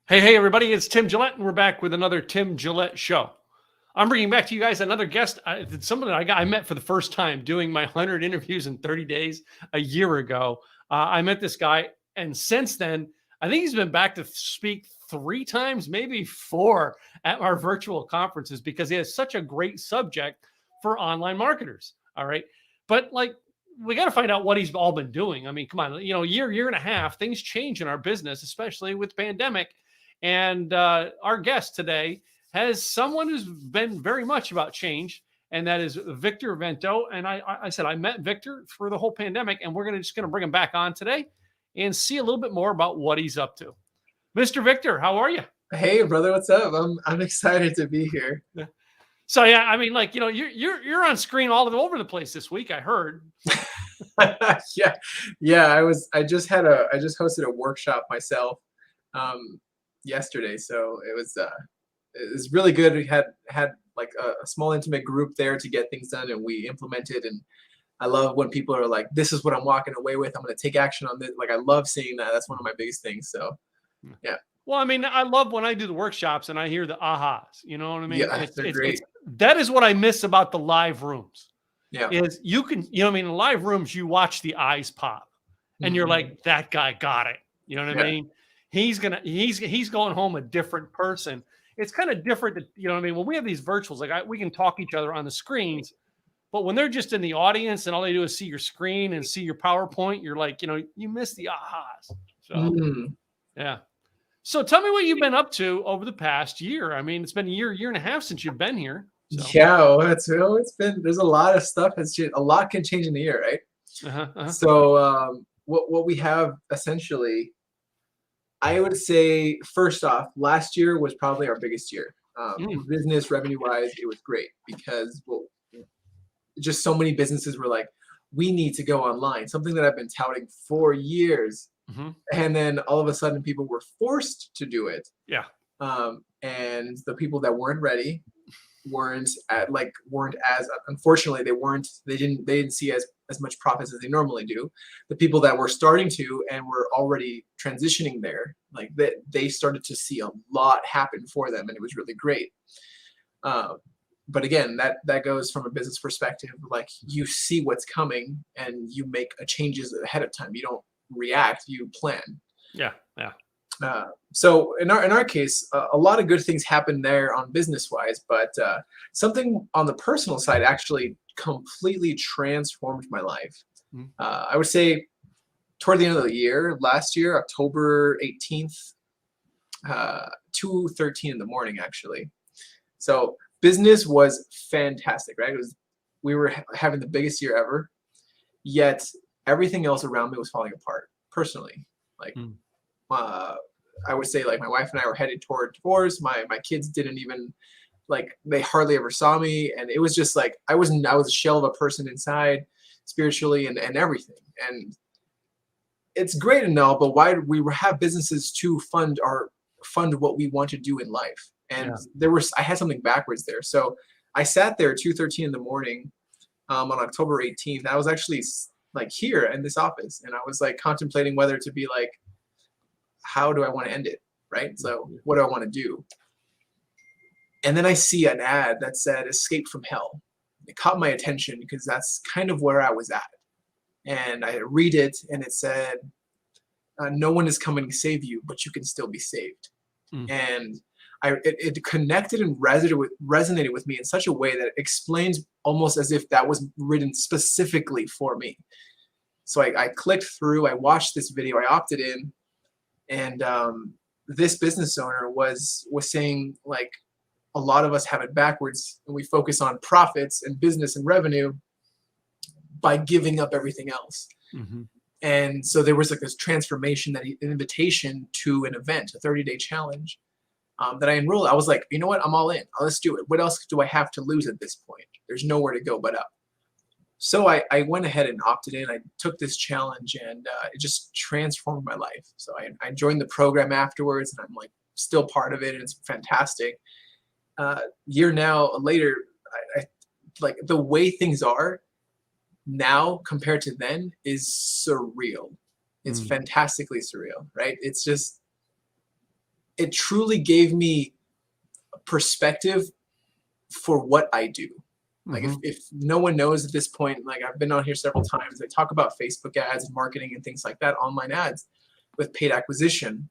Hey, everybody, it's Tim Gillette, and we're back with another Tim Gillette show. I'm bringing back to you guys another guest. It's someone that I met for the first time doing my 100 interviews in 30 days a year ago. I met this guy, and since then, I think he's been back to speak 3 times, maybe 4 at our virtual conferences because he has such a great subject for online marketers. All right. But we got to find out what he's all been doing. I mean, come on, year and a half, things change in our business, especially with pandemic. And our guest today has someone who's been very much about change, and that is Victor Vento. And I said I met Victor through the whole pandemic, and we're just going to bring him back on today and see a little bit more about what he's up to. Mr. Victor, how are you? Hey, brother, what's up? I'm excited to be here. So yeah, I mean, you're on screen all over the place this week. I heard. Yeah. I just hosted a workshop myself yesterday, so it was really good. We had like a small intimate group there to get things done, and we implemented. And I love when people are like, "This is what I'm walking away with. I'm going to take action on this." Like, I love seeing that. That's one of my biggest things. So, yeah. Well, I mean, I love when I do the workshops and I hear the ahas. You know what I mean? Yeah, they're great. That is what I miss about the live rooms. Yeah. Is you can, what I mean, in live rooms, you watch the eyes pop and you're like, that guy got it. You know what I mean? He's going home a different person. It's kind of different. You know what I mean? When we have these virtuals, we can talk each other on the screens, but when they're just in the audience and all they do is see your screen and see your PowerPoint, you're like, you miss the ahas. So, yeah. So tell me what you've been up to over the past year. I mean, it's been a year and a half since you've been here. So. Yeah, well, there's a lot of stuff that's changed. A lot can change in a year, right? So what we have essentially, I would say, first off, last year was probably our biggest year. Business revenue wise, it was great because just so many businesses were like, we need to go online, something that I've been touting for years. And then all of a sudden people were forced to do it. Yeah. And the people that weren't ready weren't as, unfortunately, they didn't see as much profits as they normally do. The people that were starting to and were already transitioning there, like they started to see a lot happen for them, and it was really great. But again, that goes from a business perspective. Like, you see what's coming and you make changes ahead of time. You don't react, you plan. Yeah. So in our case, a lot of good things happened there on business wise, but something on the personal side actually completely transformed my life. I would say toward the end of the year, last year, October 18th, 2:13 in the morning, actually. So business was fantastic, right? We were having the biggest year ever, yet everything else around me was falling apart personally. Like, I would say, like, my wife and I were headed toward divorce. My kids didn't even, like, they hardly ever saw me, and it was just like I was a shell of a person inside, spiritually and everything. And it's great and all, but why do we have businesses to fund what we want to do in life? And I had something backwards there. So I sat there 2:13 in the morning on October 18th. I was actually like here in this office, and I was like contemplating whether to be like, how do I want to end it, right? So what do I want to do? And then I see an ad that said "Escape from Hell." It caught my attention because that's kind of where I was at. And I read it, and it said, "No one is coming to save you, but you can still be saved." And it connected and resonated with me in such a way that it explains almost as if that was written specifically for me. So I clicked through, I watched this video, I opted in, and this business owner was saying, like, a lot of us have it backwards, and we focus on profits and business and revenue by giving up everything else. And so there was like this transformation, an invitation to an event, a 30-day challenge that I enrolled. I was like, you know what? I'm all in. Let's do it. What else do I have to lose at this point? There's nowhere to go but up. So I went ahead and opted in. I took this challenge, and it just transformed my life. So I joined the program afterwards, and I'm like still part of it, and it's fantastic. Year now later, I like the way things are now compared to then is surreal. It's fantastically surreal, right? It's just it truly gave me perspective for what I do. Like if no one knows at this point, like I've been on here several times, I talk about Facebook ads and marketing and things like that, online ads with paid acquisition.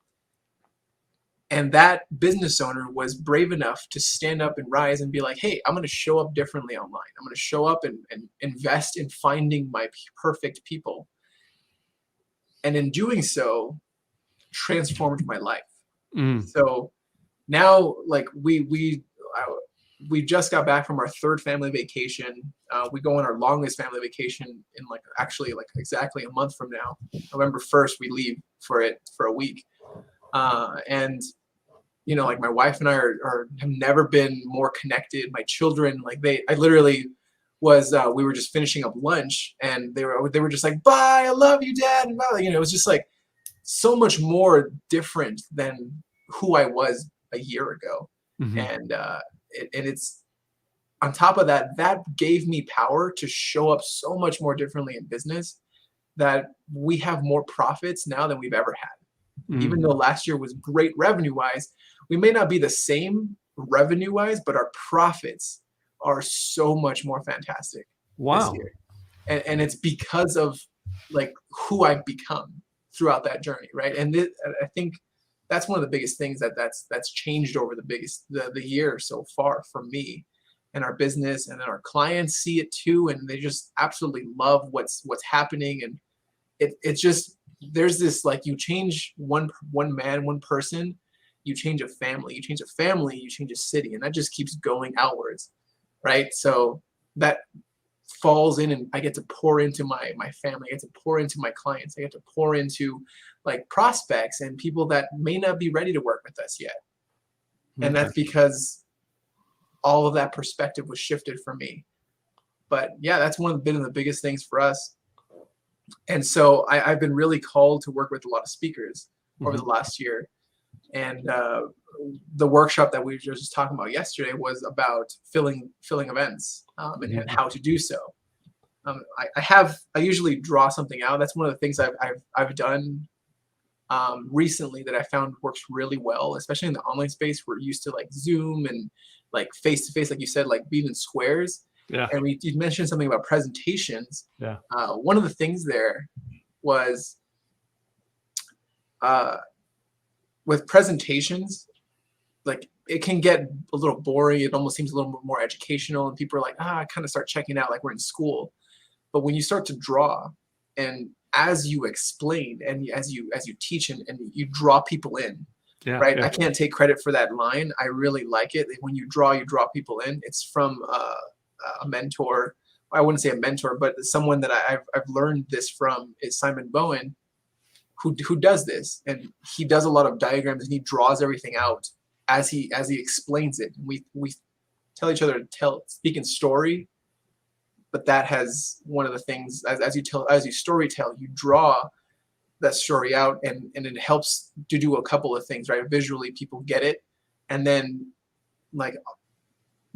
And that business owner was brave enough to stand up and rise and be like, hey, I'm going to show up differently online. I'm going to show up and invest in finding my perfect people. And in doing so, transformed my life. So now, like we just got back from our third family vacation. We go on our longest family vacation in like exactly a month from now. November 1st, we leave for a week. And you know, like my wife and I have never been more connected. My children, like I literally was, we were just finishing up lunch and they were just like, bye, I love you, Dad. And bye. You know, it was just like so much more different than who I was a year ago. And it's on top of that, that gave me power to show up so much more differently in business, that we have more profits now than we've ever had. Even though last year was great revenue wise, we may not be the same revenue wise, but our profits are so much more fantastic this year. And it's because of like who I've become throughout that journey, right? And I think that's one of the biggest things that's changed over the year so far for me and our business, and then our clients see it too, and they just absolutely love what's happening. And it's just, there's this, like, you change one person, you change a family, you change a city, and that just keeps going outwards, right? So that falls in, and I get to pour into my family, I get to pour into my clients, I get to pour into like prospects and people that may not be ready to work with us yet. And that's because all of that perspective was shifted for me. But yeah, that's been the biggest things for us. And so I've been really called to work with a lot of speakers over the last year. And the workshop that we were just talking about yesterday was about filling events and how to do so. I usually draw something out. That's one of the things I've done recently that I found works really well, especially in the online space. We're used to like Zoom and like face to face, like you said, like being in squares. Yeah. And you mentioned something about presentations. Yeah. One of the things there was with presentations, like it can get a little boring. It almost seems a little more educational, and people are like, I kind of start checking out like we're in school. But when you start to draw, and as you explain and as you teach and you draw people in, right? I can't take credit for that line. I really like it. When you draw people in. It's from a mentor. I wouldn't say a mentor, but someone that I've learned this from is Simon Bowen, who does this, and he does a lot of diagrams and he draws everything out as he explains it. We tell each other to speak in story, but that has one of the things as you storytell, you draw that story out, and it helps to do a couple of things, right? Visually, people get it, and then like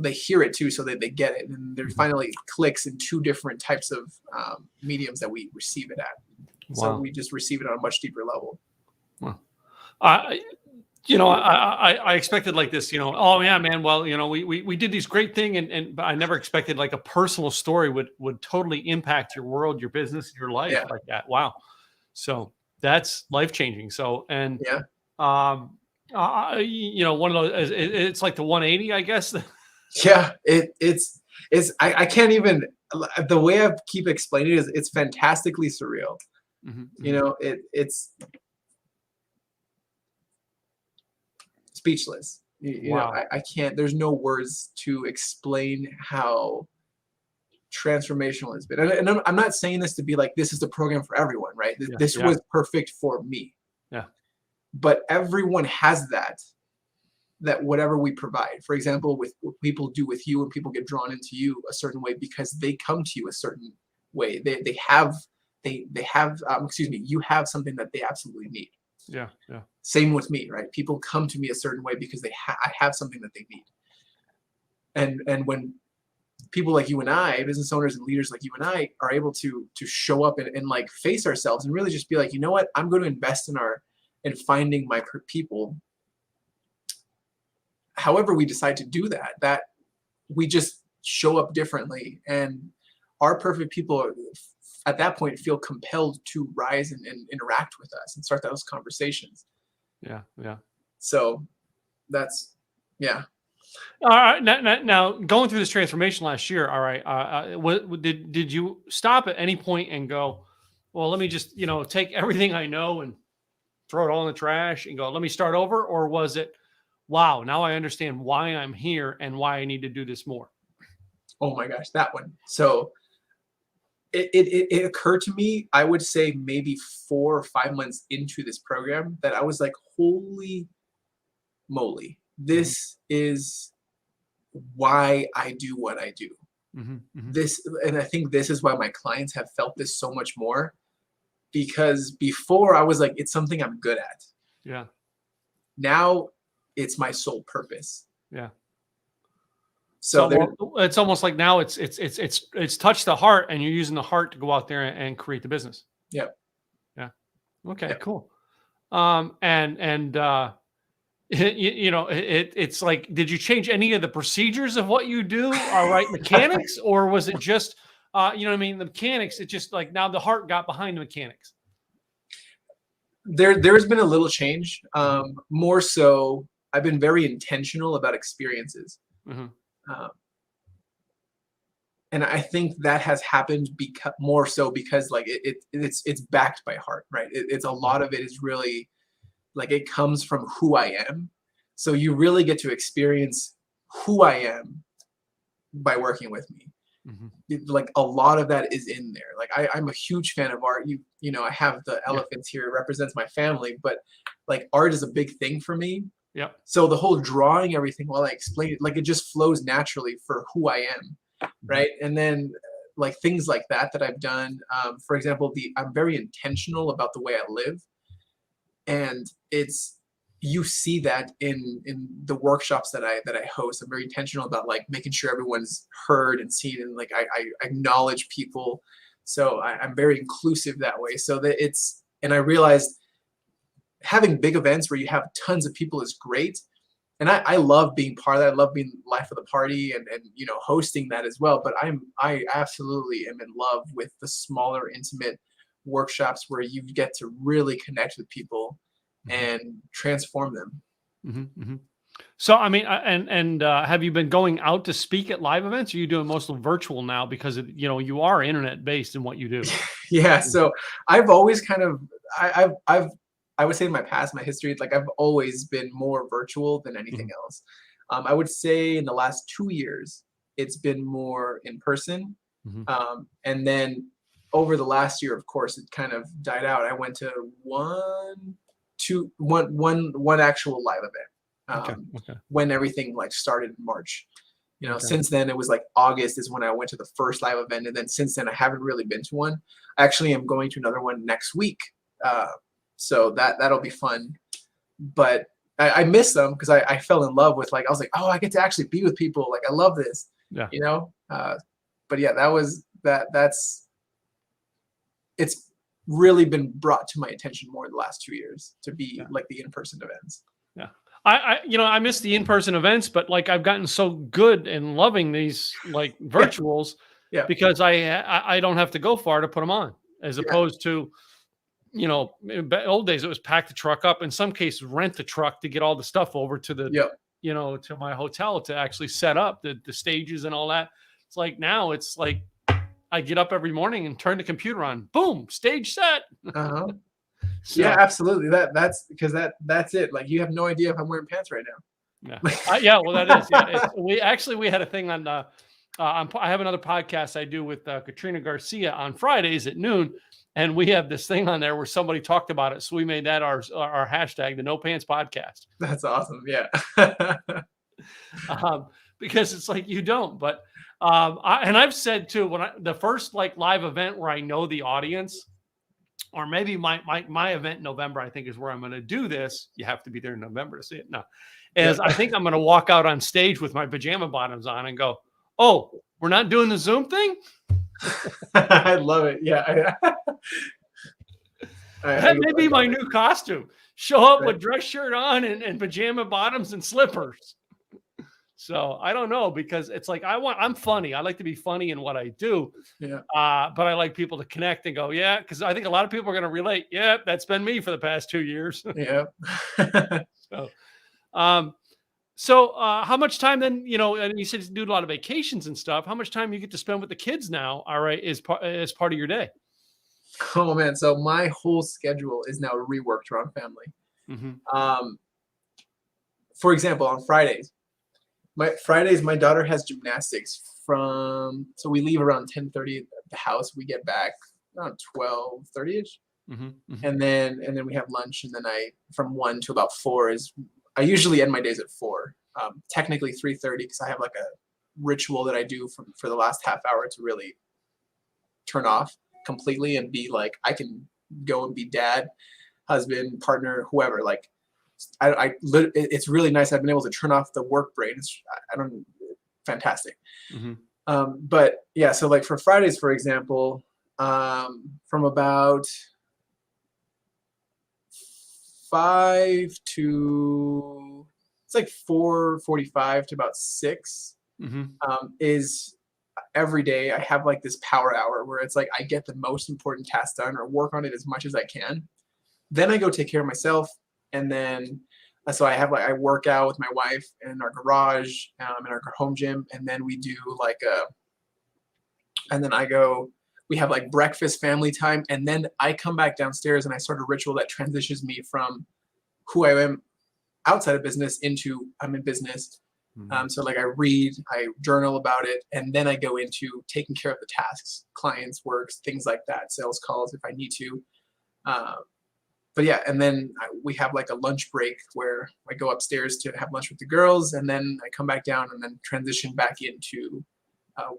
they hear it too, so that they get it, and there finally clicks in two different types of mediums that we receive it at. So we just receive it on a much deeper level. Wow. I expected like this, oh yeah, man. Well, we did these great thing, and I never expected like a personal story would totally impact your world, your business, your life like that. Wow. So that's life changing. So, and one of those, it's like the 180, I guess. Yeah, it's I can't even, the way I keep explaining it is it's fantastically surreal. It's speechless. I can't, there's no words to explain how transformational it's been. And I'm not saying this to be like, this is the program for everyone, right? This was perfect for me. Yeah. But everyone has that whatever we provide. For example, with what people do with you, and people get drawn into you a certain way because they come to you a certain way. They have you have something that they absolutely need. Yeah. Same with me, right? People come to me a certain way because I have something that they need. And when people like you and I, business owners and leaders like you and I, are able to show up and like face ourselves and really just be like, you know what, I'm going to invest in finding my people, however we decide to do that, that we just show up differently, and our perfect people at that point feel compelled to rise and interact with us and start those conversations. Yeah. Yeah. So that's, yeah. All right. Now, going through this transformation last year. All right. Did you stop at any point and go, well, let me just, take everything I know and throw it all in the trash and go, let me start over? Or was it, wow, now I understand why I'm here and why I need to do this more? Oh my gosh, that one. So it occurred to me, I would say maybe 4 or 5 months into this program, that I was like, holy moly, this is why I do what I do. This, and I think this is why my clients have felt this so much more, because before I was like, it's something I'm good at. Yeah. Now it's my sole purpose. Yeah. So it's almost like now it's touched the heart, and you're using the heart to go out there and create the business. Yep. Yeah. Okay, Yep. cool. It's like, did you change any of the procedures of what you do? All right, mechanics, or was it just, the mechanics? It's just like now the heart got behind the mechanics. There's been a little change. More so, I've been very intentional about experiences. And I think that has happened more so because like it's backed by heart, right? It's a lot of it is really like, it comes from who I am. So you really get to experience who I am by working with me. Like a lot of that is in there. Like I'm a huge fan of art. I have the elephants here. It represents my family, but like art is a big thing for me. Yep. So the whole drawing everything while I explain it, like it just flows naturally for who I am, right? And then like things like that I've done. For example, I'm very intentional about the way I live, and you see that in the workshops that I host. I'm very intentional about like making sure everyone's heard and seen, and like I acknowledge people. So I'm very inclusive that way. So that and I realized having big events where you have tons of people is great. And I love being part of that. I love being life of the party and hosting that as well. But I absolutely am in love with the smaller, intimate workshops where you get to really connect with people and transform them. So, I mean, have you been going out to speak at live events? Or are you doing mostly virtual now because you are internet based in what you do? Yeah. So I've always kind of, I would say in my past, my history, like I've always been more virtual than anything else. I would say in the last 2 years, it's been more in person. And then over the last year, of course, it kind of died out. I went to one actual live event when everything like started in March. Since then it was like August is when I went to the first live event, and then since then I haven't really been to one. Actually, I'm going to another one next week. So that'll be fun. But I miss them because I fell in love with, like, I was like, oh, I get to actually be with people. Like, I love this. Yeah. But yeah, it's really been brought to my attention more in the last 2 years to be like the in-person events. Yeah. I miss the in-person events, but like I've gotten so good in loving these like virtuals because I don't have to go far to put them on, as opposed to, in the old days, it was pack the truck up. In some cases, rent the truck to get all the stuff over to to my hotel to actually set up the stages and all that. It's like now it's like I get up every morning and turn the computer on. Boom, stage set. So, yeah, absolutely. That's because that's it. Like you have no idea if I'm wearing pants right now. Well, that is. Yeah, we had a thing on. I have another podcast I do with Katrina Garcia on Fridays at noon. And we have this thing on there where somebody talked about it. So we made that our hashtag, the No Pants Podcast. That's awesome. Yeah. Because it's like you don't. But I've said too, the first like live event where I know the audience, or maybe my event in November, I think is where I'm going to do this. You have to be there in November to see it. No, I think I'm going to walk out on stage with my pajama bottoms on and go, oh, we're not doing the Zoom thing? I love it. Yeah. That may be my new costume. Show up with dress shirt on and pajama bottoms and slippers. So I don't know, because it's like I'm funny. I like to be funny in what I do. Yeah. But I like people to connect and go, yeah, because I think a lot of people are going to relate. Yeah, that's been me for the past 2 years. Yeah. So, um, so how much time then, and you said you do a lot of vacations and stuff. How much time you get to spend with the kids now? All right. Is part of your day. Oh man. So my whole schedule is now reworked around family. Mm-hmm. For example, on my daughter has gymnastics so we leave around 10:30 at the house. We get back around 12:30ish. Mm-hmm. Mm-hmm. And then we have lunch, and then from 1 to about 4 is I usually end my days at 4. Technically 3:30, because I have like a ritual that I do for the last half hour to really turn off completely and be like, I can go and be dad, husband, partner, whoever. Like it's really nice. I've been able to turn off the work brain. Fantastic. Mm-hmm. But yeah, so like for Fridays, for example, from about 5 to it's like 4:45 to about 6 Mm-hmm. is every day. I have like this power hour where it's like I get the most important task done or work on it as much as I can. Then I go take care of myself, and then so I work out with my wife in our garage, in our home gym, and then we do and then we have like breakfast, family time, and then I come back downstairs and I start a ritual that transitions me from who I am outside of business into I'm in business. So like I read, I journal about it, and then I go into taking care of the tasks, clients, works, things like that, sales calls if I need to. But yeah, and then we have like a lunch break where I go upstairs to have lunch with the girls, and then I come back down and then transition back into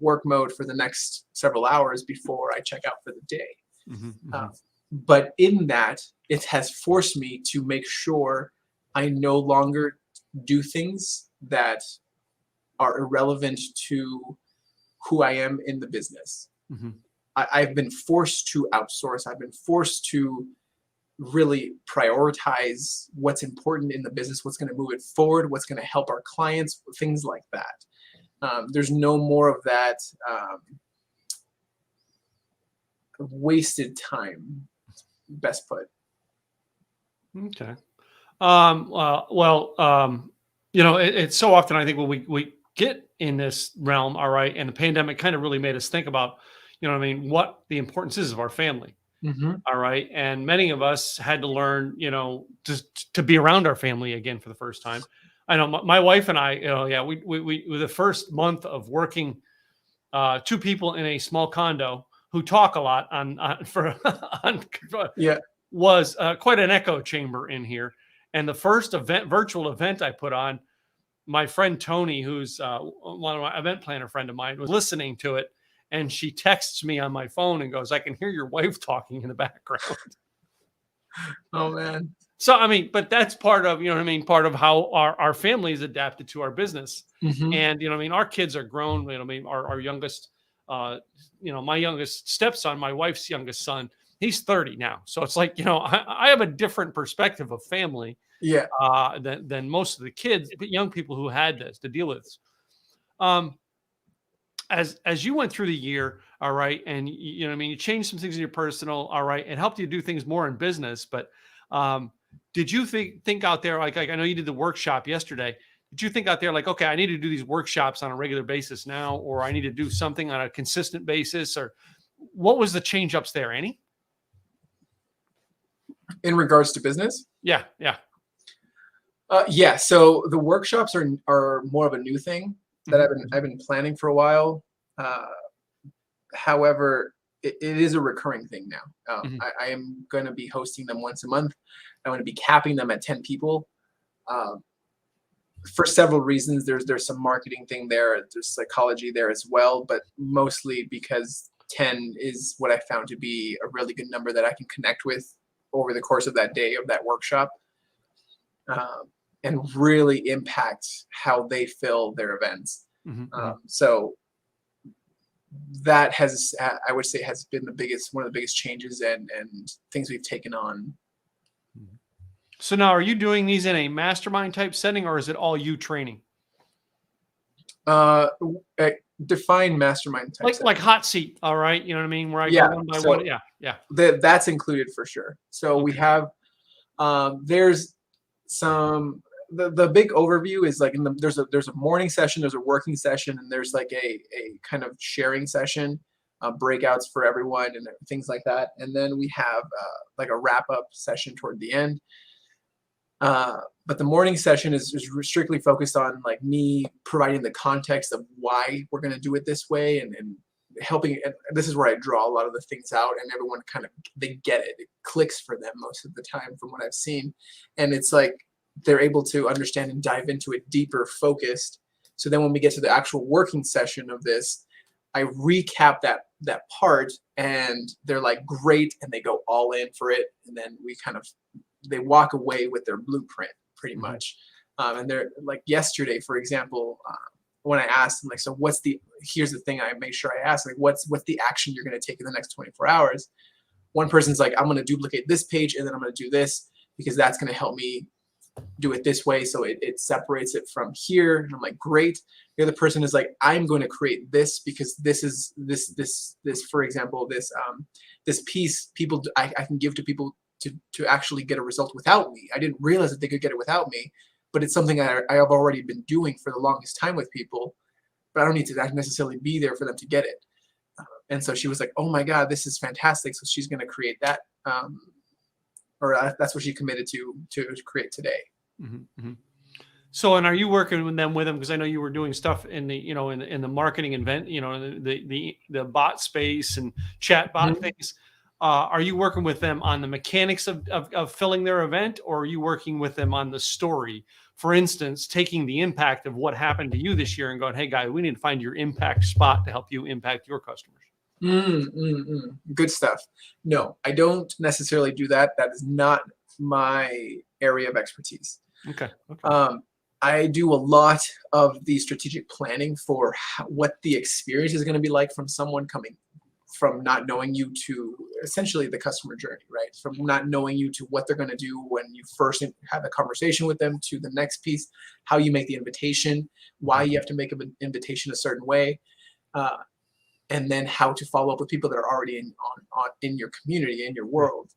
work mode for the next several hours before I check out for the day. Mm-hmm. But in that, it has forced me to make sure I no longer do things that are irrelevant to who I am in the business. Mm-hmm. I've been forced to outsource. I've been forced to really prioritize what's important in the business, what's going to move it forward, what's going to help our clients, things like that. There's no more of that wasted time, best put. Okay. It's so often, I think, when we get in this realm, all right, and the pandemic kind of really made us think about, what the importance is of our family. Mm-hmm. All right. And many of us had to learn, to be around our family again for the first time. I know my wife and I, we the first month of working, 2 people in a small condo who talk a lot Yeah. was quite an echo chamber in here. And the first virtual event I put on, my friend Tony, who's one of my event planner friend of mine, was listening to it. And she texts me on my phone and goes, I can hear your wife talking in the background. Oh, man. So, but that's part of, part of how our family is adapted to our business. Mm-hmm. And, our kids are grown. Our youngest, my youngest stepson, my wife's youngest son, he's 30 now. So it's like, I have a different perspective of family than most of the kids, but young people who had this to deal with. As you went through the year, all right, and you changed some things in your personal, all right, it helped you do things more in business. But did you think out there, like I know you did the workshop yesterday, did you think out there like, okay, I need to do these workshops on a regular basis now, or I need to do something on a consistent basis, or what was the change ups there, Annie? In regards to business? Yeah. So the workshops are more of a new thing that I've been planning for a while. However, it is a recurring thing now. I am going to be hosting them once a month. I'm going to be capping them at 10 people. For several reasons. There's some marketing thing there. There's psychology there as well, but mostly because 10 is what I found to be a really good number that I can connect with over the course of that day of that workshop. And really impact how they fill their events. So that has, I would say, has been one of the biggest changes and things we've taken on. So now, are you doing these in a mastermind type setting, or is it all you training? Define mastermind type Like session. hot seat, all right? You know what I mean? Where I go Yeah. one by one. So Yeah, yeah. that's included for sure. So we Okay. have there's some the big overview is like there's a morning session, there's a working session, and there's like a kind of sharing session, breakouts for everyone and things like that. And then we have like a wrap up session toward the end. But the morning session is strictly focused on like me providing the context of why we're going to do it this way and helping. And this is where I draw a lot of the things out, and everyone kind of they get it. It clicks for them most of the time, from what I've seen, and it's like they're able to understand and dive into it deeper, focused. So then when we get to the actual working session of this, I recap that part, and they're like great, and they go all in for it, and then we kind of they walk away with their blueprint pretty Mhm. much. And they're like yesterday, for example, when I asked them like, so what's the, here's the thing I make sure I ask, like, what's the action you're going to take in the next 24 hours? One person's like, I'm going to duplicate this page and then I'm going to do this because that's going to help me do it this way. So it separates it from here. And I'm like, great. The other person is like, I'm going to create this because this is this, for example, this piece I can give to people to actually get a result without me. I didn't realize that they could get it without me, but it's something I have already been doing for the longest time with people, but I don't need to necessarily be there for them to get it. And so she was like, oh my God, this is fantastic. So she's going to create that. That's what she committed to create today. Mhm, mhm. So, and are you working with them? Because I know you were doing stuff in the, in the marketing event, the bot space and chat bot Mhm. things. Are you working with them on the mechanics of filling their event, or are you working with them on the story? For instance, taking the impact of what happened to you this year and going, "Hey, guy, we need to find your impact spot to help you impact your customers." Good stuff. No, I don't necessarily do that. That is not my area of expertise. Okay. Okay. Um, I do a lot of the strategic planning for what the experience is going to be like from someone coming from not knowing you to essentially the customer journey, right? From not knowing you to what they're going to do when you first have a conversation with them to the next piece, how you make the invitation, why Mhm. you have to make an invitation a certain way, uh, and then how to follow up with people that are already in your community, in your Right. world.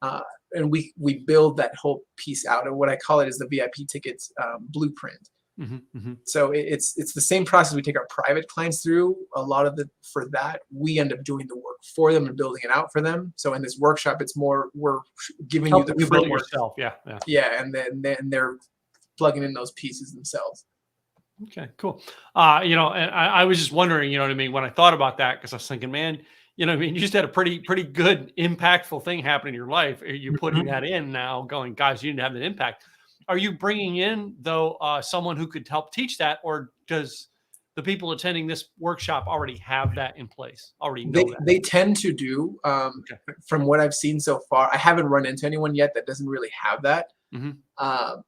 Uh, and we build that whole piece out. And what I call it is the VIP tickets blueprint. Mhm, mhm. So it's the same process we take our private clients through. A lot of for that we end up doing the work for them and building it out for them. So in this workshop, it's more we're giving you the Helping you build it framework, yourself. Yeah. Yeah. yeah, and then they're plugging in those pieces themselves. Okay, cool. And I was just wondering, you know what I mean, when I thought about that, because I was thinking, man, you know what I mean, you just had a pretty good, impactful thing happen in your life. Are you putting Mhm. that in now, going, guys, you didn't have that impact? Are you bringing in, though, someone who could help teach that, or does the people attending this workshop already have that in place, already know that? They tend to do. Okay. From what I've seen so far, I haven't run into anyone yet that doesn't really have that. Hmm. Uh,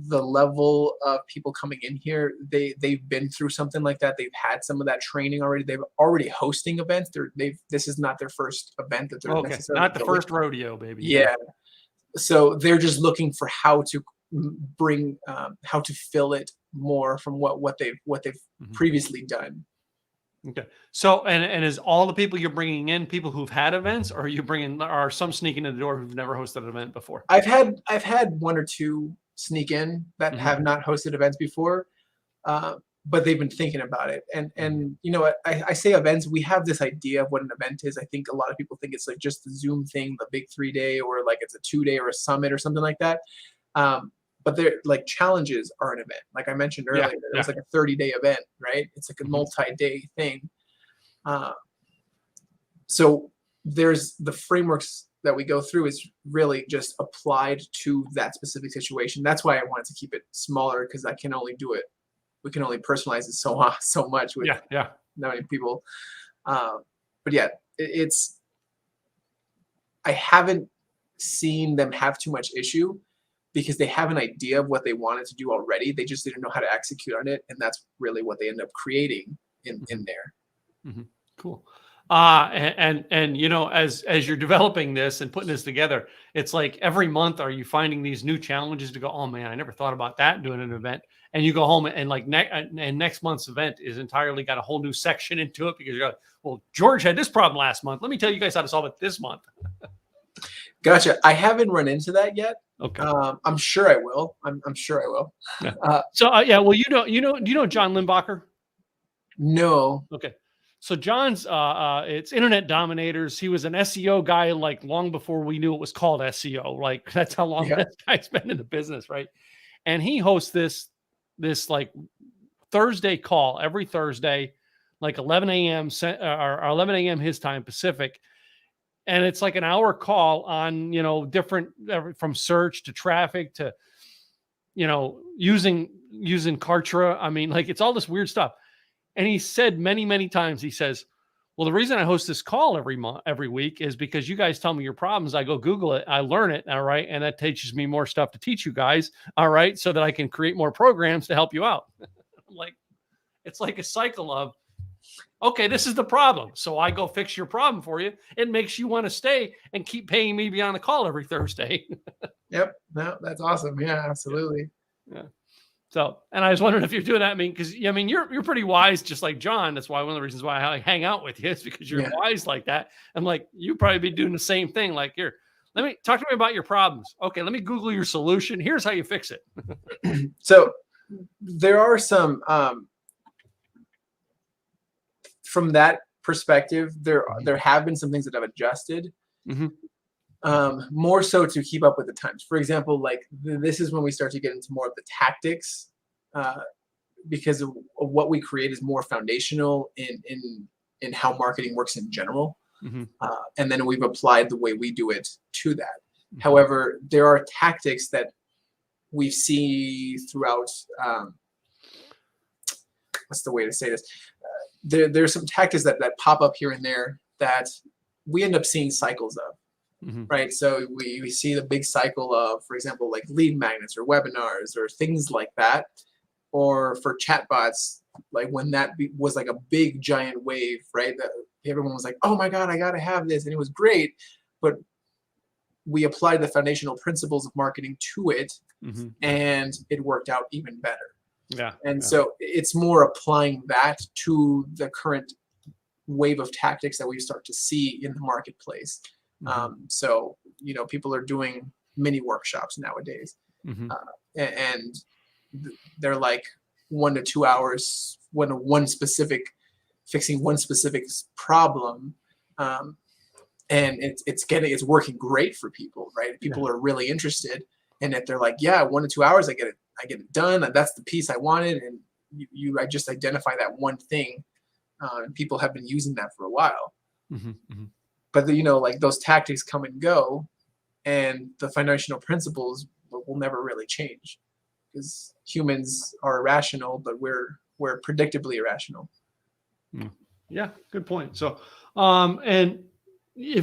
the level of people coming in here, they've been through something like that. They've had some of that training already. They've already hosting events. This is not their first event that they're Okay, necessarily not the going. first rodeo, baby. Yeah. Yeah, so they're just looking for how to bring how to fill it more from what they've Mhm. previously done. Okay. So, and is all the people you're bringing in people who've had events, or are you bringing, are some sneaking in the door who've never hosted an event before? I've had one or two sneak in that Hmm. have not hosted events before, uh, but they've been thinking about it. Hmm. And you know what, I say events. We have this idea of what an event is. I think a lot of people think it's like just the Zoom thing, the big 3 day, or like it's a 2 day or a summit or something like that. Um, but they're like challenges are an event. Like I mentioned Yeah. earlier, it Yeah. was like a 30-day event, right? It's like a Hmm. multi-day thing. Uh, so there's the frameworks that we go through is really just applied to that specific situation. That's why I wanted to keep it smaller, because I can only do it. We can only personalize it so much with Yeah. Yeah. that many people. Um, but yeah, it's I haven't seen them have too much issue because they have an idea of what they wanted to do already. They just didn't know how to execute on it, and that's really what they end up creating in Mhm, there. mhm. Cool. And you know, as you're developing this and putting this together, it's like every month are you finding these new challenges to go, oh man, I never thought about that doing an event. And you go home and like next month's event is entirely got a whole new section into it because you're like, well, George had this problem last month. Let me tell you guys how to solve it this month. Gotcha. I haven't run into that yet. Okay. I'm sure I will. I'm sure I will. Yeah. So yeah, well, do you know John Limbacher? No. Okay. So John's it's Internet Dominators. He was an SEO guy like long before we knew it was called SEO. Like that's how long this guy's been in the business, right? And he hosts this like Thursday call every Thursday, like 11 a.m. or 11 a.m. his time Pacific. And it's like an hour call on, you know, different from search to traffic to, you know, using Kartra. I mean, like it's all this weird stuff. And he said many, many times, he says, well, the reason I host this call every week is because you guys tell me your problems. I go Google it, I learn it. All right. And that teaches me more stuff to teach you guys. All right. So that I can create more programs to help you out. Like, it's like a cycle of, okay, this is the problem. So I go fix your problem for you. It makes you want to stay and keep paying me beyond the call every Thursday. Yep. No, that's awesome. Yeah, absolutely. Yeah. So, and I was wondering if you're doing that. I mean, because I mean, you're pretty wise, just like John. That's why one of the reasons why I hang out with you is because you're wise like that. I'm like, you probably be doing the same thing. Like, here, let me talk to me about your problems. Okay, let me Google your solution. Here's how you fix it. So there are some from that perspective, there have been some things that I've adjusted. More so to keep up with the times. For example, like this is when we start to get into more of the tactics, because of what we create is more foundational in how marketing works in general. And then we've applied the way we do it to that. However, there are tactics that we see throughout. What's the way to say this? There's some tactics that pop up here and there that we end up seeing cycles of. Right. So we see the big cycle of, for example, like lead magnets or webinars or things like that. Or for chatbots, like when that was like a big giant wave, right? That everyone was like, oh my God, I got to have this. And it was great. But we applied the foundational principles of marketing to it and it worked out even better. Yeah. And so it's more applying that to the current wave of tactics that we start to see in the marketplace. So, you know, people are doing mini workshops nowadays, and they're like 1 to 2 hours fixing one specific problem. And it's working great for people, right? People are really interested. And if they're like, yeah, 1 to 2 hours, I get it done. And that's the piece I wanted. And I just identify that one thing. And people have been using that for a while. But you know, like those tactics come and go, and the foundational principles will never really change, because humans are irrational, but we're predictably irrational. Yeah, good point. So, and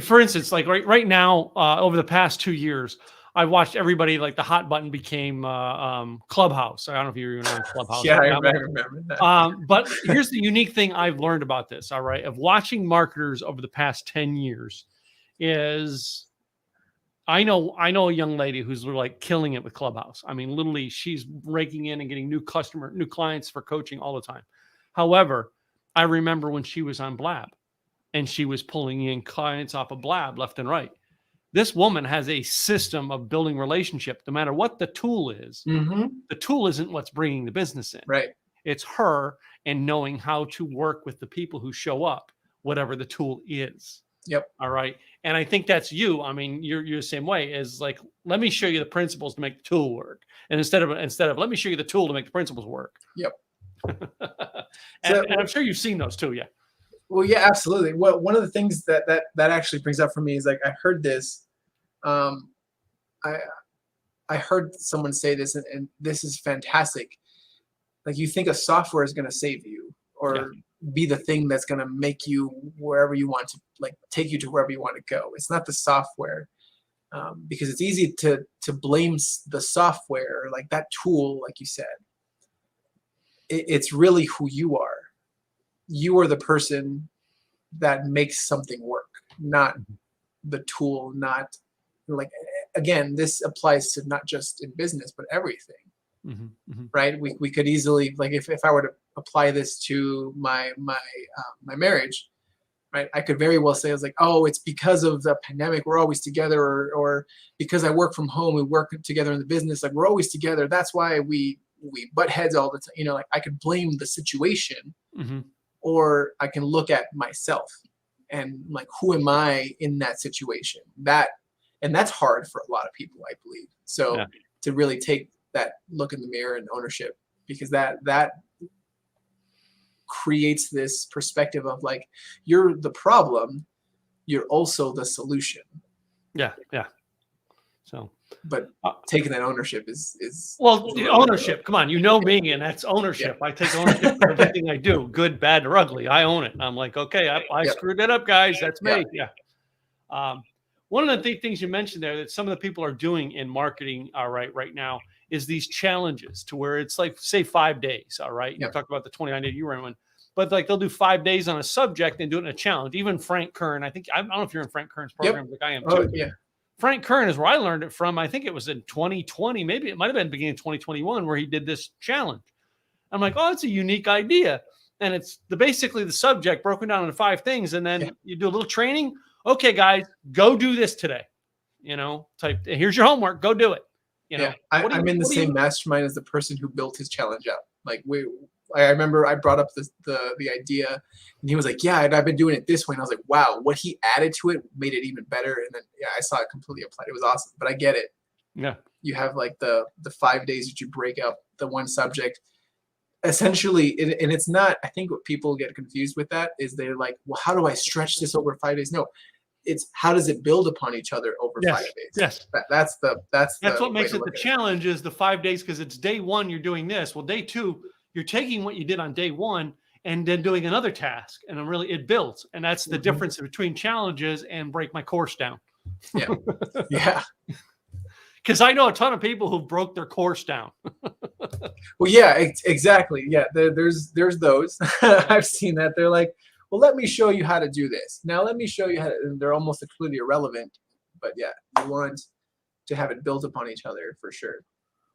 for instance, like right now, over the past 2 years, I watched everybody, like the hot button became Clubhouse. I don't know if you were on Clubhouse. Yeah, I remember that. But here's the unique thing I've learned about this, all right, of watching marketers over the past 10 years is I know a young lady who's like killing it with Clubhouse. I mean, literally, she's raking in and getting new clients for coaching all the time. However, I remember when she was on Blab and she was pulling in clients off of Blab left and right. This woman has a system of building relationship. No matter what the tool is, the tool isn't what's bringing the business in. Right. It's her and knowing how to work with the people who show up, whatever the tool is. Yep. All right. And I think that's you. I mean, you're the same way. Is like, let me show you the principles to make the tool work, and instead of let me show you the tool to make the principles work. Yep. and I'm sure you've seen those too. Yeah. Well, yeah, absolutely. Well, one of the things that actually brings up for me is like I heard this. I heard someone say this, and this is fantastic. Like, you think a software is going to save you or be the thing that's going to make you wherever you want to, like, take you to wherever you want to go. It's not the software, because it's easy to blame the software, or like that tool, like you said. It's really who you are. You are the person that makes something work, not the tool, not like, again, this applies to not just in business, but everything, right? We could easily, like, if I were to apply this to my marriage, right? I could very well say, I was like, oh, it's because of the pandemic, we're always together, or because I work from home, we work together in the business, like we're always together. That's why we butt heads all the time. You know, like I could blame the situation, or I can look at myself and like, who am I in that situation? And that's hard for a lot of people, I believe. So to really take that look in the mirror and ownership, because that creates this perspective of like, you're the problem, you're also the solution. Yeah. So, but taking that ownership is well, the ownership. Come on, you know me, and that's ownership. I take ownership for everything I do, good, bad, or ugly. I own it. I'm like, okay, I screwed that up, guys. That's me. One of the things you mentioned there that some of the people are doing in marketing, right now, is these challenges to where it's like, say, 5 days. All right, you talked about the 29-day you ran one, but like they'll do 5 days on a subject and do it in a challenge. Even Frank Kern, I don't know if you're in Frank Kern's program, like I am too. Frank Kern is where I learned it from. I think it was in 2020, maybe it might have been beginning of 2021, where he did this challenge. I'm like, oh, it's a unique idea. And it's basically the subject broken down into 5 things. And then you do a little training. Okay, guys, go do this today. You know, here's your homework. Go do it. You know, I'm in the same mastermind as the person who built his challenge up. Like I remember I brought up the idea, and he was like, yeah, I've been doing it this way. And I was like, wow, what he added to it made it even better. And then, I saw it completely applied. It was awesome, but I get it. Yeah. You have like the 5 days that you break up the one subject. Essentially, and it's not, I think what people get confused with that is they're like, well, how do I stretch this over 5 days? No, it's how does it build upon each other over 5 days? Yes. That's what makes it the challenge is the 5 days, because it's day 1, you're doing this. Well, day 2, you're taking what you did on day 1 and then doing another task. And it builds. And that's the difference between challenges and break my course down. Yeah. Because I know a ton of people who broke their course down. Well, yeah, exactly. Yeah, there's those. I've seen that. They're like, well, let me show you how to do this. Now let me show you how to, and they're almost completely irrelevant. But yeah, you want to have it built upon each other for sure.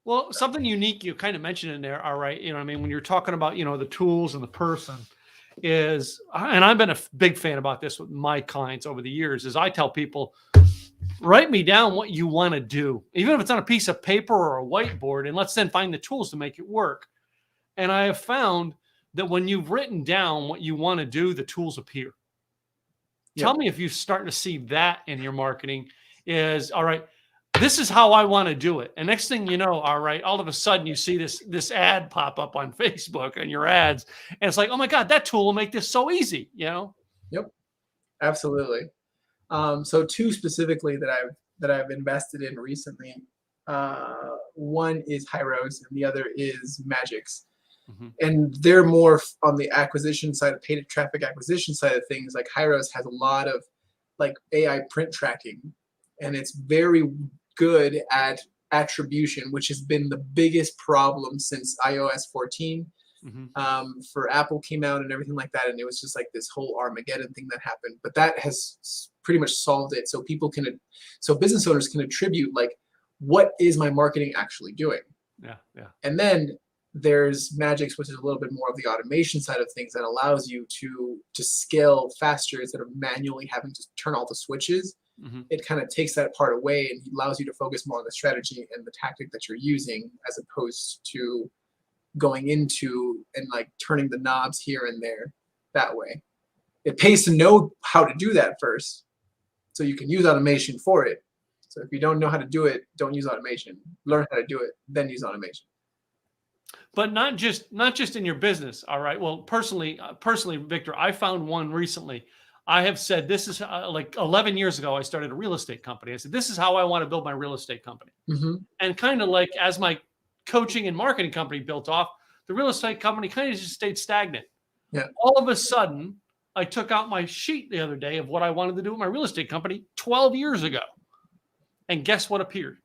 Well, something unique you kind of mentioned in there, all right, you know what I mean, when you're talking about, the tools and the person is, and I've been a big fan about this with my clients over the years, is I tell people, write me down what you want to do, even if it's on a piece of paper or a whiteboard, and let's then find the tools to make it work. And I have found that when you've written down what you want to do, the tools appear. Tell me if you're starting to see that in your marketing is, all right, this is how I want to do it. And next thing you know, all right, all of a sudden you see this ad pop up on Facebook and your ads. And it's like, oh my God, that tool will make this so easy, Yep, absolutely. So 2 specifically that I've invested in recently. One is Hyros and the other is Magix. And they're more on the acquisition side, paid traffic acquisition side of things. Like Hyros has a lot of like AI print tracking, and it's very good at attribution, which has been the biggest problem since iOS 14. For Apple came out and everything like that, and it was just like this whole Armageddon thing that happened. But that has pretty much solved it, so business owners can attribute like, what is my marketing actually doing? And then there's Magix, which is a little bit more of the automation side of things that allows you to scale faster instead of manually having to turn all the switches. It kind of takes that part away and allows you to focus more on the strategy and the tactic that you're using, as opposed to going into and like turning the knobs here and there that way. It pays to know how to do that first, so you can use automation for it. So if you don't know how to do it, don't use automation. Learn how to do it, then use automation. But not just in your business. All right. Well, personally, Victor, I found one recently. I have said, this is like 11 years ago, I started a real estate company. I said, this is how I want to build my real estate company. And kind of like as my coaching and marketing company built off, the real estate company kind of just stayed stagnant. All of a sudden, I took out my sheet the other day of what I wanted to do with my real estate company 12 years ago. And guess what appeared?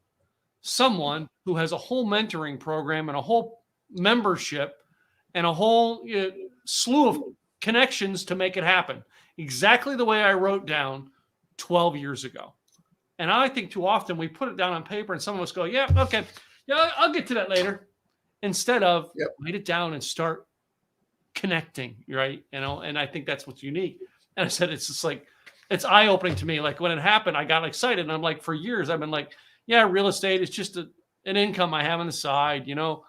Someone who has a whole mentoring program and a whole membership and a whole slew of connections to make it happen. exactly the way I wrote down 12 years ago. And I think too often we put it down on paper and some of us go, yeah, okay, yeah, I'll get to that later. Instead of write it down and start connecting, right? And I think that's what's unique. And I said, it's just like, it's eye-opening to me. Like when it happened, I got excited. And I'm like, for years, I've been like, yeah, real estate is just an income I have on the side, Now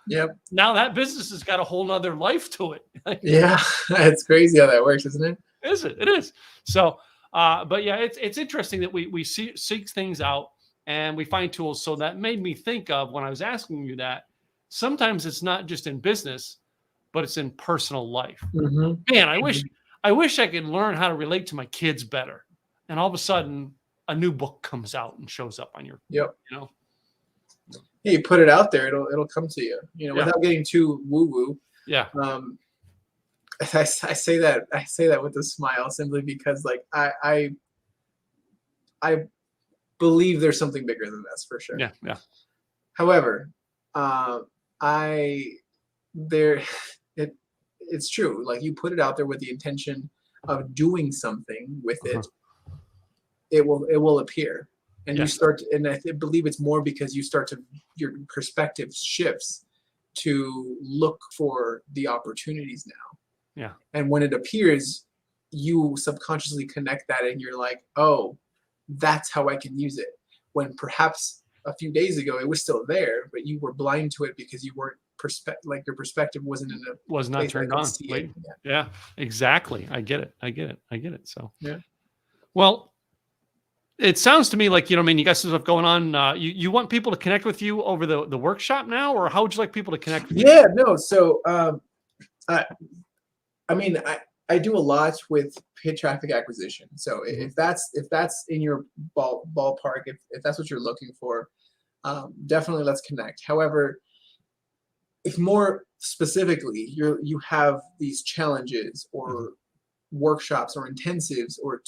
that business has got a whole nother life to it. Yeah, it's crazy how that works, isn't it? Is it? It is. So, but yeah, it's interesting that we seek things out and we find tools. So that made me think of when I was asking you that sometimes it's not just in business, but it's in personal life. Mm-hmm. Man, I wish I could learn how to relate to my kids better. And all of a sudden, a new book comes out and shows up on your, Yeah, you put it out there, it'll come to you, without getting too woo-woo. Yeah. I say that with a smile simply because like I believe there's something bigger than this for sure. Yeah. Yeah. However, it's true. Like you put it out there with the intention of doing something with it, it will appear. And you start, and I believe it's more because your perspective shifts to look for the opportunities now. Yeah. And when it appears, you subconsciously connect that and you're like, oh, that's how I can use it. When perhaps a few days ago it was still there, but you were blind to it because you weren't your perspective wasn't in a was not turned on. Yeah, exactly. I get it. So well, it sounds to me like, you got some stuff going on. You want people to connect with you over the workshop now, or how would you like people to connect with you? Yeah, no. So, I do a lot with paid traffic acquisition. So if that's in your ballpark, if that's what you're looking for, definitely let's connect. However, if more specifically you have these challenges or workshops or intensives or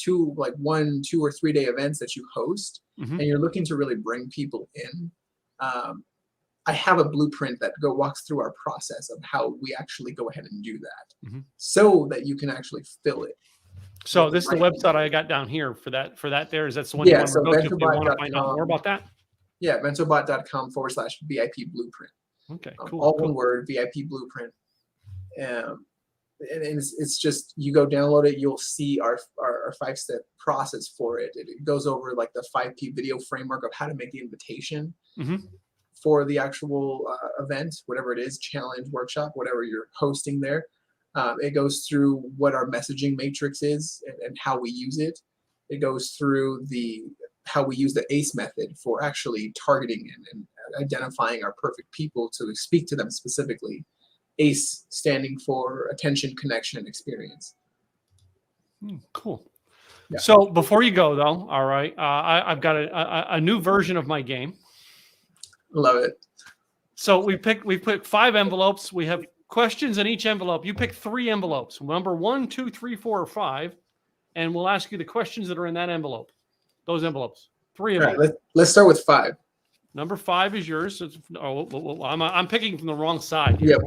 1, 2, or 3 day events that you host, and you're looking to really bring people in, I have a blueprint that walks through our process of how we actually go ahead and do that, so that you can actually fill it. So this is the website I got down here for that. There is that's the one you want to go to if you want to find out more about that. Yeah, ventobot.com/VIP blueprint. Okay, cool. All one word, VIP blueprint. And it's just, you go download it, you'll see our 5-step process for it. It goes over like the 5P video framework of how to make the invitation for the actual event, whatever it is, challenge, workshop, whatever you're hosting there. It goes through what our messaging matrix is and how we use it. It goes through how we use the ACE method for actually targeting and identifying our perfect people to speak to them specifically. ACE standing for attention, connection, and experience. Cool. Yeah. So before you go though, all right, I've got a new version of my game. Love it. So we picked 5 envelopes. We have questions in each envelope. You pick 3 envelopes, number 1, 2, 3, 4, or 5, and we'll ask you the questions that are in that envelope. Those envelopes. 3 envelopes. All right, let's start with 5. Number 5 is yours. I'm picking from the wrong side here.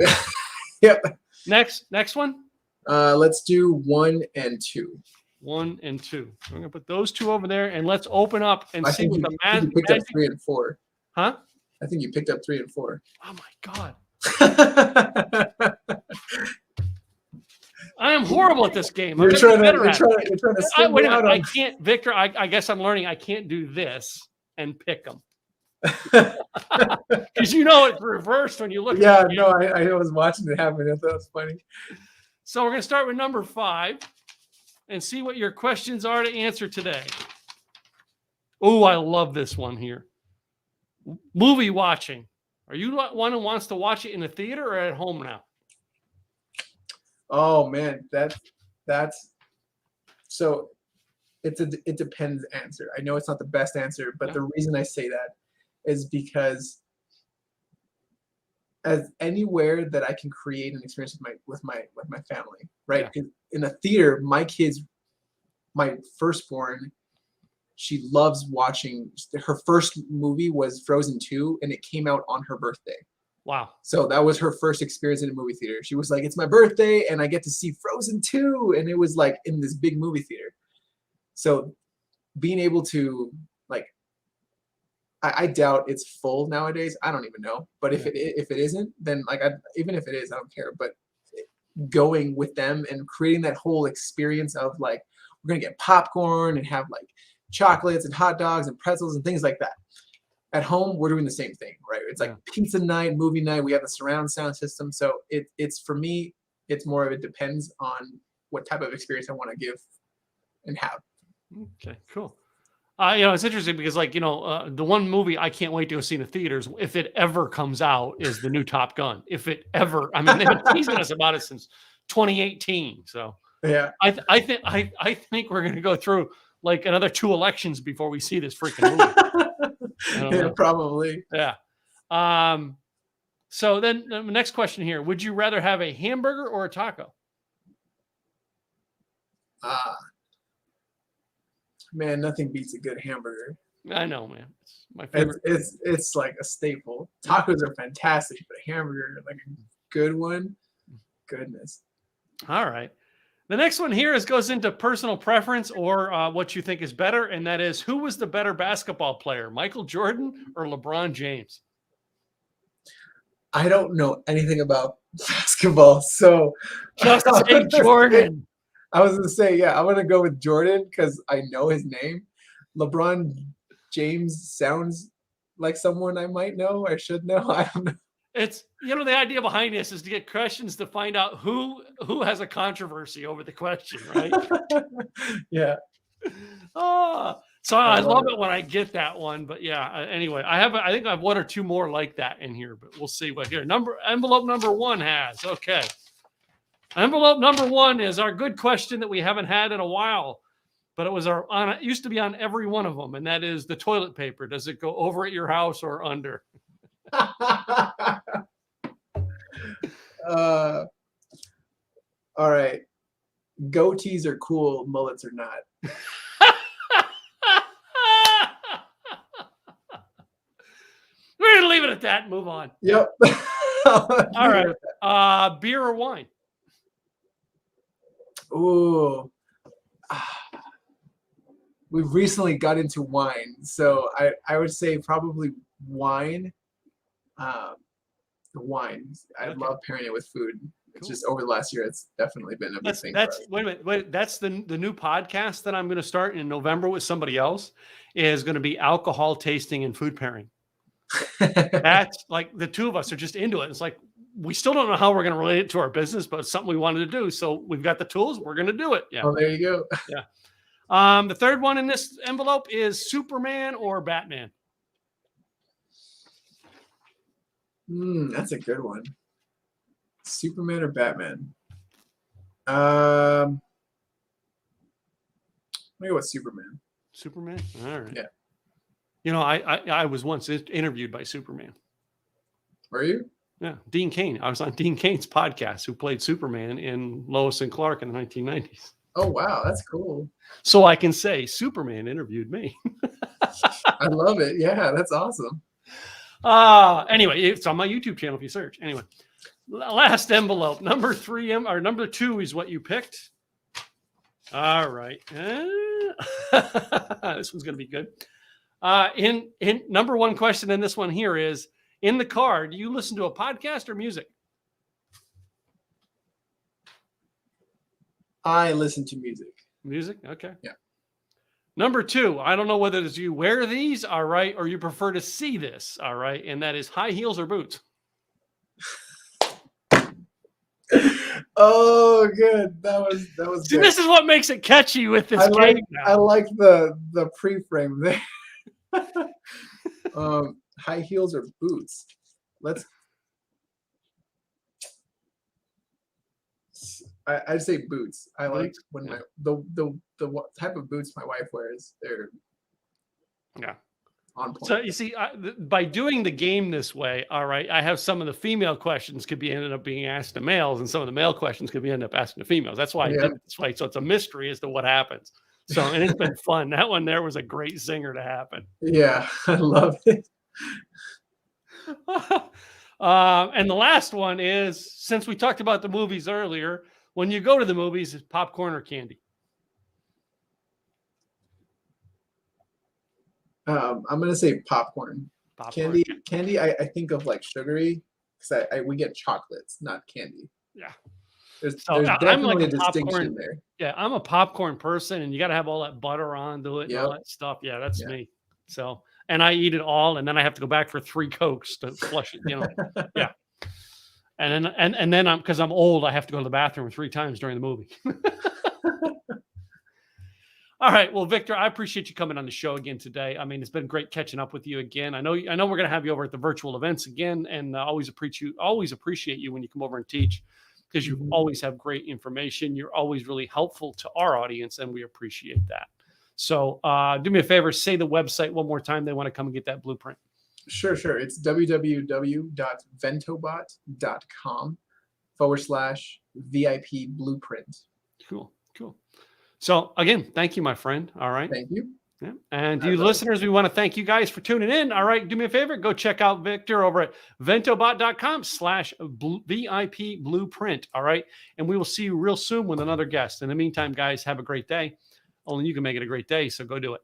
Yep. Next one. Let's do 1 and 2. 1 and 2. I'm gonna put those 2 over there, and let's open up and see what the magic. You picked up 3 and 4. Huh? I think you picked up 3 and 4. Oh my god. I am horrible at this game. You're trying to wait a minute. I can't, Victor. I guess I'm learning. I can't do this and pick them. Because it's reversed when you look. Yeah, no, I was watching it happen. I thought it was funny. So we're going to start with number 5 and see what your questions are to answer today. Oh, I love this one here. Movie watching. Are you one who wants to watch it in the theater or at home now? Oh man, that's so it depends answer. I know it's not the best answer, but the reason I say that is because as anywhere that I can create an experience with my family, right? Yeah. In a theater, my firstborn, she loves watching. Her first movie was Frozen 2, and it came out on her birthday. Wow. So that was her first experience in a movie theater. She was like, it's my birthday, and I get to see Frozen 2. And it was like in this big movie theater. So being able to like, I doubt it's full nowadays. I don't even know. But if it isn't, then like even if it is, I don't care. But going with them and creating that whole experience of like, we're gonna get popcorn and have like chocolates and hot dogs and pretzels and things like that. At home, we're doing the same thing, right? It's like pizza night, movie night. We have the surround sound system. So it's for me, it's more of it depends on what type of experience I want to give and have. Okay, cool. It's interesting because like, the one movie I can't wait to go see in the theaters, if it ever comes out, is the new Top Gun. If it ever, I mean, they've been teasing us about it since 2018. So Yeah. I think we're going to go through like another 2 elections before we see this freaking movie. Yeah, probably. Yeah. So then the next question here, would you rather have a hamburger or a taco? Man, nothing beats a good hamburger. I know, man. It's my favorite. It's like a staple. Tacos are fantastic, but a hamburger, like a good one, goodness. All right. The next one here goes into personal preference or what you think is better, and that is, who was the better basketball player, Michael Jordan or LeBron James? I don't know anything about basketball, so just say Jordan. I was gonna say, yeah, I'm gonna go with Jordan because I know his name. LeBron James sounds like someone I might know. I should know. I don't know. It's, the idea behind this is to get questions to find out who has a controversy over the question, right? Yeah. Oh, so I love it when I get that one. But yeah, anyway, I think I have 1 or 2 more like that in here, but we'll see what here. Envelope number 1 has. Okay. Envelope number 1 is our good question that we haven't had in a while, but it used to be on every one of them, and that is the toilet paper. Does it go over at your house or under? All right. Goatees are cool, mullets are not. We're gonna leave it at that and move on. Yep. All right. Beer or wine? Ooh. We've recently got into wine, so I would say probably wine. Wine. I love pairing it with food. It's just over the last year, it's definitely been a big thing. Wait a minute. That's the new podcast that I'm going to start in November with somebody else. Is going to be alcohol tasting and food pairing. That's like the 2 of us are just into it. It's like we still don't know how we're going to relate it to our business, but it's something we wanted to do. So we've got the tools. We're going to do it. Yeah. Oh, there you go. Yeah. The third one in this envelope is Superman or Batman. That's a good one. Superman or Batman? Let me go with Superman. Superman? All right. Yeah. I was once interviewed by Superman. Were you? Yeah. Dean Cain. I was on Dean Cain's podcast, who played Superman in Lois and Clark in the 1990s. Oh, wow. That's cool. So I can say Superman interviewed me. I love it. Yeah, that's awesome. Anyway, it's on my YouTube channel if you search. Anyway, last envelope, number 3 or number 2 is what you picked. All right. This one's going to be good. In number 1 question in this one here is, in the car, do you listen to a podcast or music? I listen to music. Music? Okay. Yeah. Number 2, I don't know whether it's you wear these, all right, or you prefer to see this, all right, and that is high heels or boots. Oh, good. That was See, good. this is what makes it catchy with this game now. I like the pre-frame there. High heels or boots? I'd say boots. I like when the type of boots my wife wears. They're on point. So you see, by doing the game this way, all right, I have some of the female questions could be ended up being asked to males, and some of the male questions could be ended up asking to females. That's why I did it this way. So it's a mystery as to what happens. So, and it's been fun. That one there was a great zinger to happen. Yeah, I love it. And the last one is, since we talked about the movies earlier, when you go to the movies, is popcorn or candy? I'm gonna say popcorn. Popcorn. Candy. I think of like sugary because we get chocolates, not candy. Yeah. There's So I'm like definitely a a distinction popcorn. there. Yeah, I'm a popcorn person, and you got to have all that butter onto it and all Yep. that stuff. Yeah, that's Yeah. me. So, and I eat it all, and then I have to go back for 3 Cokes to flush it. Yeah. And then I'm because I'm old, I have to go to the bathroom 3 times during the movie. All right. Well, Victor, I appreciate you coming on the show again today. I mean, it's been great catching up with you again. I know we're going to have you over at the virtual events again, and always appreciate you when you come over and teach because you always have great information. You're always really helpful to our audience, and we appreciate that. So, do me a favor, say the website one more time. They want to come and get that blueprint. Sure. It's www.ventobot.com/VIP blueprint. Cool. So again, thank you, my friend. All right. Thank you. Yeah. And to you listeners, we want to thank you guys for tuning in. All right. Do me a favor. Go check out Victor over at ventobot.com/VIP blueprint. All right. And we will see you real soon with another guest. In the meantime, guys, have a great day. Only you can make it a great day. So go do it.